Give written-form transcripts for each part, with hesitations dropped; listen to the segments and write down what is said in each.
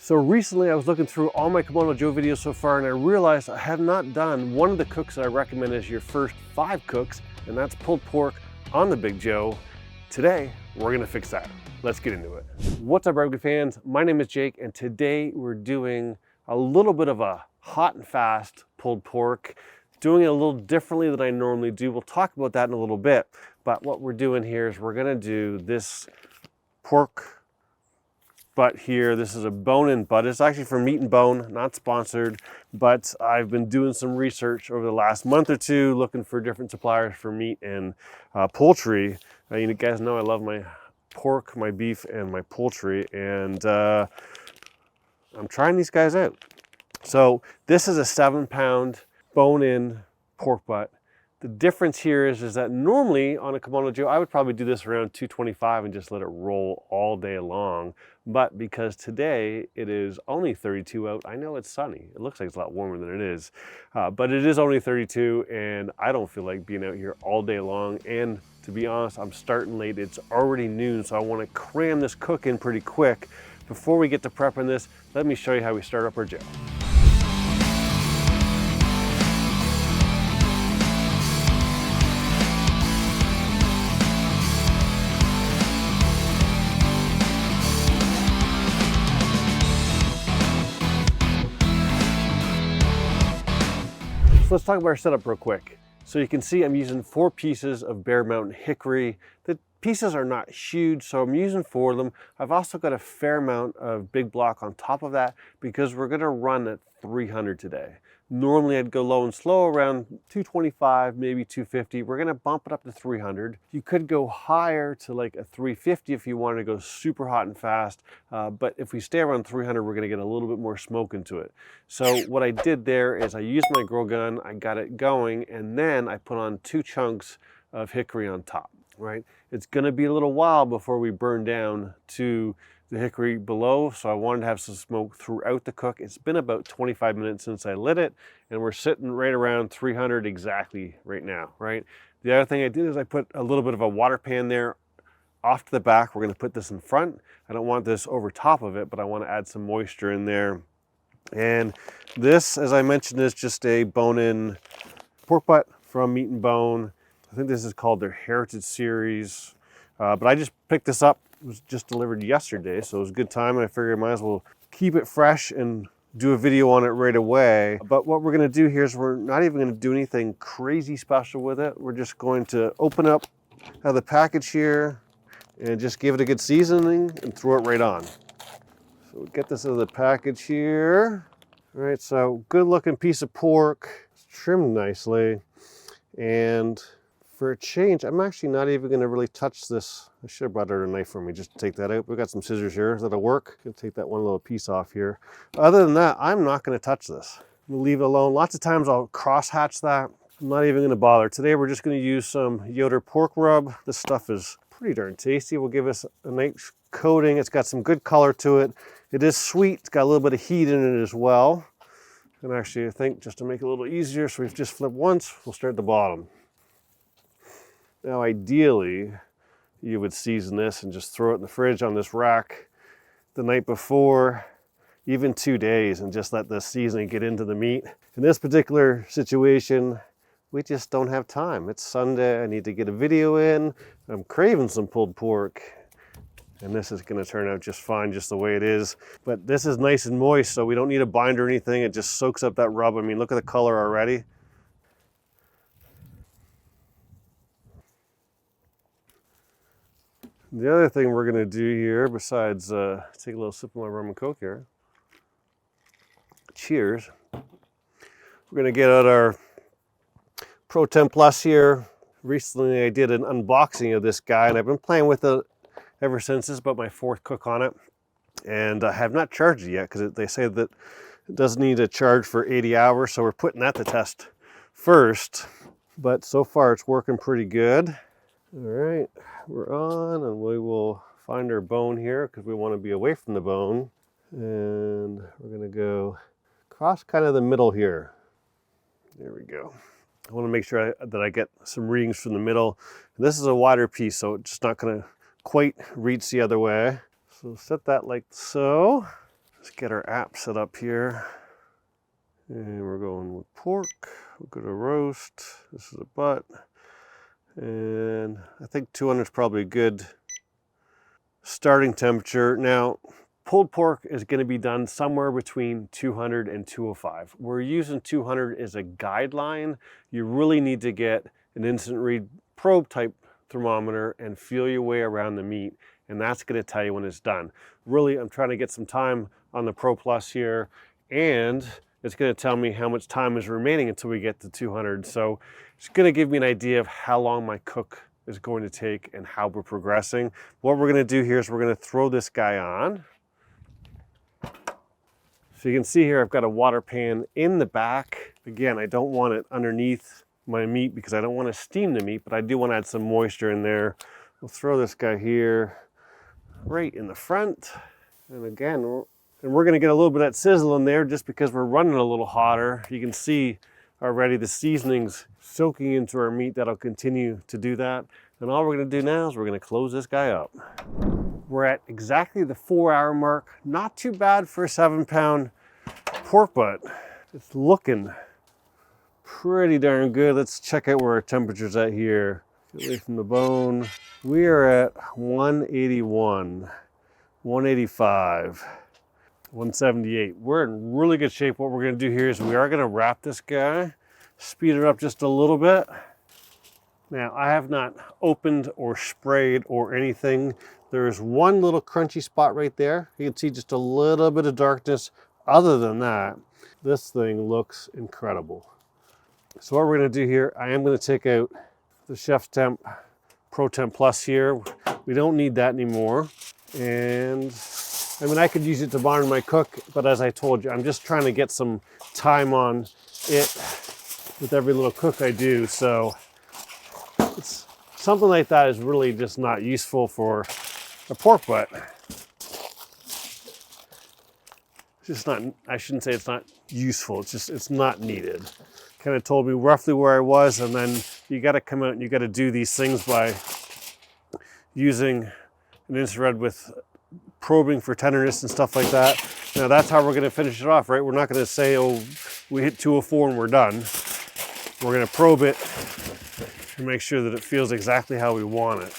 So recently I was looking through all my Kamado Joe videos so far and I realized I have not done one of the cooks that I recommend as your first 5 cooks, and that's pulled pork on the Big Joe. Today, we're gonna fix that. Let's get into it. What's up, barbecue fans? My name is Jake, and today we're doing a little bit of a hot and fast pulled pork, doing it a little differently than I normally do. We'll talk about that in a little bit, but what we're doing here is we're gonna do this pork butt here. This is a bone-in butt. It's actually from Meat and Bone, not sponsored, but I've been doing some research over the last month or two, looking for different suppliers for meat and poultry. You guys know I love my pork, my beef, and my poultry, and I'm trying these guys out. So this is a 7-pound bone-in pork butt. The difference here is that normally on a Kamado Joe, I would probably do this around 225 and just let it roll all day long. But because today it is only 32 out, I know it's sunny. It looks like it's a lot warmer than it is, but it is only 32 and I don't feel like being out here all day long. And to be honest, I'm starting late. It's already noon, so I want to cram this cook in pretty quick. Before we get to prepping this, let me show you how we start up our Joe. So let's talk about our setup real quick. So you can see I'm using 4 pieces of Bear Mountain hickory. The pieces are not huge, so I'm using 4 of them. I've also got a fair amount of big block on top of that because we're gonna run at 300 today. Normally I'd go low and slow around 225, maybe 250. We're gonna bump it up to 300. You could go higher to like a 350 if you wanted to go super hot and fast. But if we stay around 300, we're gonna get a little bit more smoke into it. So what I did there is I used my grill gun, I got it going, and then I put on 2 chunks of hickory on top, right? It's gonna be a little while before we burn down to the hickory below, so I wanted to have some smoke throughout the cook. It's been about 25 minutes since I lit it, and we're sitting right around 300 exactly right now, right? The other thing I did is I put a little bit of a water pan there off to the back. We're gonna put this in front. I don't want this over top of it, but I wanna add some moisture in there. And this, as I mentioned, is just a bone-in pork butt from Meat and Bone. I think this is called their Heritage Series, but I just picked this up. It was just delivered yesterday, so it was a good time, and I figured I might as well keep it fresh and do a video on it right away. But what we're gonna do here is we're not even gonna do anything crazy special with it. We're just going to open up out of the package here and just give it a good seasoning and throw it right on. So we'll get this out of the package here. All right, so good looking piece of pork. It's trimmed nicely. And for a change, I'm actually not even gonna really touch this. I should have brought out a knife for me just to take that out. We've got some scissors here that'll work. Gonna take that one little piece off here. Other than that, I'm not gonna touch this. We'll leave it alone. Lots of times I'll cross hatch that. I'm not even gonna bother. Today we're just gonna use some Yoder pork rub. This stuff is pretty darn tasty. Will give us a nice coating. It's got some good color to it. It is sweet. It's got a little bit of heat in it as well. And actually, I think just to make it a little easier, so we've just flipped once, we'll start at the bottom. Now, ideally, you would season this and just throw it in the fridge on this rack the night before, even 2 days, and just let the seasoning get into the meat. In this particular situation, we just don't have time. It's Sunday, I need to get a video in. I'm craving some pulled pork, and this is gonna turn out just fine, just the way it is. But this is nice and moist, so we don't need a binder or anything. It just soaks up that rub. I mean, look at the color already. The other thing we're gonna do here, besides take a little sip of my rum and coke here, cheers. We're gonna get out our Pro Temp Plus here. Recently I did an unboxing of this guy, and I've been playing with it ever since. This is about my 4th cook on it, and I have not charged it yet because they say that it doesn't need a charge for 80 hours, so we're putting that to test first. But so far it's working pretty good. All right, we're on, and we will find our bone here because we want to be away from the bone. And we're gonna go across kind of the middle here. There we go. I want to make sure that I get some readings from the middle. And this is a wider piece, so it's just not gonna quite reach the other way. So set that like so. Let's get our app set up here. And we're going with pork. We're going to roast. This is a butt. And I think 200 is probably a good starting temperature. Now, pulled pork is going to be done somewhere between 200 and 205. We're using 200 as a guideline. You really need to get an instant read probe type thermometer and feel your way around the meat, and that's going to tell you when it's done. Really, I'm trying to get some time on the Pro Plus here, and it's going to tell me how much time is remaining until we get to 200. So it's going to give me an idea of how long my cook is going to take and how we're progressing. What we're going to do here is we're going to throw this guy on. So you can see here I've got a water pan in the back. Again, I don't want it underneath my meat because I don't want to steam the meat, but I do want to add some moisture in there. We'll throw this guy here right in the front. And again, we're going to get a little bit of that sizzle in there just because we're running a little hotter. You can see already the seasonings soaking into our meat. That'll continue to do that. And all we're going to do now is we're going to close this guy up. We're at exactly the 4-hour mark. Not too bad for a 7-pound pork butt. It's looking pretty darn good. Let's check out where our temperature's at here. Get away from the bone. We are at 181, 185, 178. We're in really good shape. What we're going to do here is we are going to wrap this guy, speed it up just a little bit. Now, I have not opened or sprayed or anything. There's one little crunchy spot right there. You can see just a little bit of darkness. Other than that, this thing looks incredible. So what we're going to do here, I am going to take out the Chef's Temp Pro Temp Plus here. We don't need that anymore. And I mean, I could use it to monitor my cook, but as I told you, I'm just trying to get some time on it with every little cook I do. So it's something like that is really just not useful for a pork butt. It's just not, I shouldn't say it's not useful, it's just, it's not needed. Kind of told me roughly where I was, and then you got to come out and you got to do these things by using an infrared with probing for tenderness and stuff like that. Now that's how we're going to finish it off, right? We're not going to say, oh, we hit 204 and we're done. We're going to probe it and make sure that it feels exactly how we want it.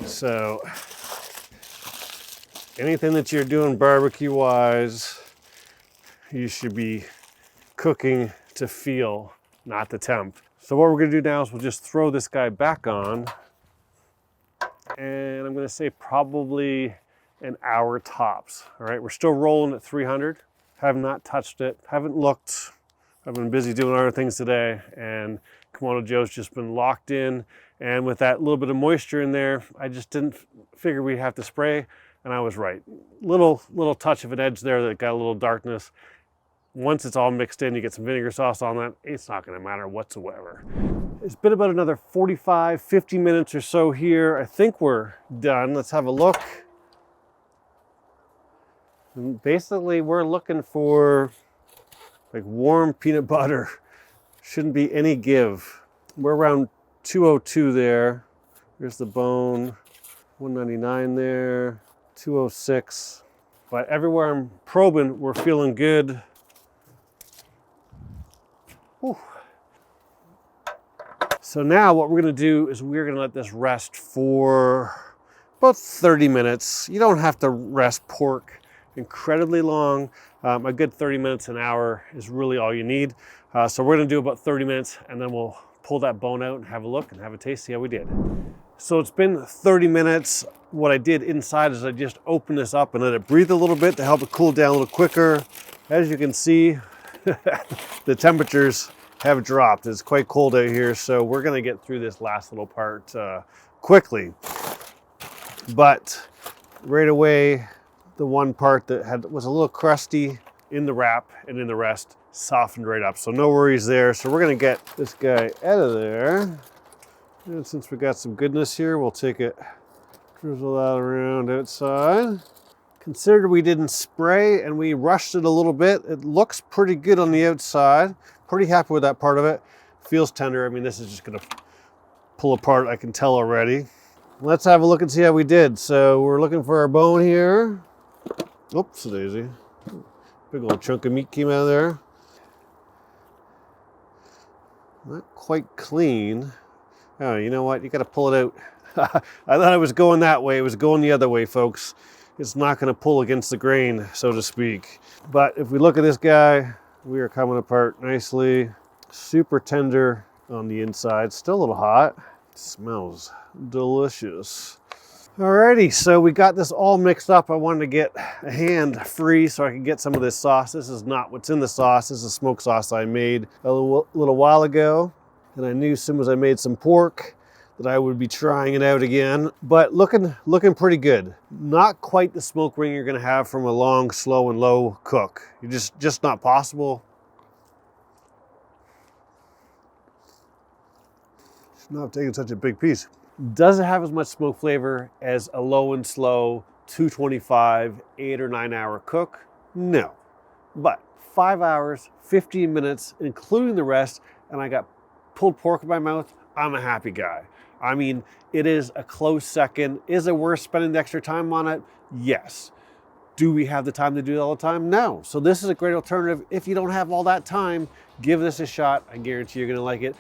So anything that you're doing barbecue wise, you should be cooking to feel, not the temp. So what we're going to do now is we'll just throw this guy back on, and I'm going to say probably an hour tops. All right, we're still rolling at 300. Have not touched it, haven't looked. I've been busy doing other things today, and Kamado Joe's just been locked in. And with that little bit of moisture in there, I just didn't figure we'd have to spray, and I was right. Little touch of an edge there that got a little darkness. Once it's all mixed in, you get some vinegar sauce on that, it's not going to matter whatsoever. It's been about another 45, 50 minutes or so here. I think we're done. Let's have a look. And basically, we're looking for like warm peanut butter. Shouldn't be any give. We're around 202 there. Here's the bone. 199 there. 206. But everywhere I'm probing, we're feeling good. Whew. So now what we're going to do is we're going to let this rest for about 30 minutes. You don't have to rest pork incredibly long. A good 30 minutes, an hour is really all you need. So we're going to do about 30 minutes, and then we'll pull that bone out and have a look and have a taste, see how we did. So it's been 30 minutes. What I did inside is I just opened this up and let it breathe a little bit to help it cool down a little quicker. As you can see, the temperatures have dropped. It's quite cold out here, so we're going to get through this last little part quickly. But right away, the one part that was a little crusty in the wrap and in the rest softened right up. So no worries there. So we're going to get this guy out of there. And since we got some goodness here, we'll take it, drizzle that around outside. Consider we didn't spray and we rushed it a little bit. It looks pretty good on the outside. Pretty happy with that part of it. Feels tender. I mean, this is just going to pull apart, I can tell already. Let's have a look and see how we did. So we're looking for our bone here. Oops, daisy. Big old chunk of meat came out of there. Not quite clean. Oh, you know what? You got to pull it out. I thought it was going that way. It was going the other way, folks. It's not going to pull against the grain, so to speak. But if we look at this guy, we are coming apart nicely. Super tender on the inside. Still a little hot. It smells delicious. Alrighty, so we got this all mixed up. I wanted to get a hand free so I could get some of this sauce. This is not what's in the sauce. This is smoked sauce I made a little while ago. And I knew as soon as I made some pork that I would be trying it out again. But looking pretty good. Not quite the smoke ring you're gonna have from a long, slow and low cook. You're just not possible. Should not have taken such a big piece. Does it have as much smoke flavor as a low and slow 225 8 or 9 hour cook? No. But 5 hours, 15 minutes, including the rest, and I got pulled pork in my mouth, I'm a happy guy. I mean, it is a close second. Is it worth spending the extra time on it? Yes. Do we have the time to do it all the time? No. So this is a great alternative. If you don't have all that time, give this a shot. I guarantee you're gonna like it.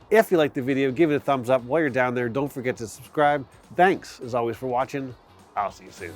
If you liked the video, give it a thumbs up. While you're down there, don't forget to subscribe. Thanks, as always, for watching. I'll see you soon.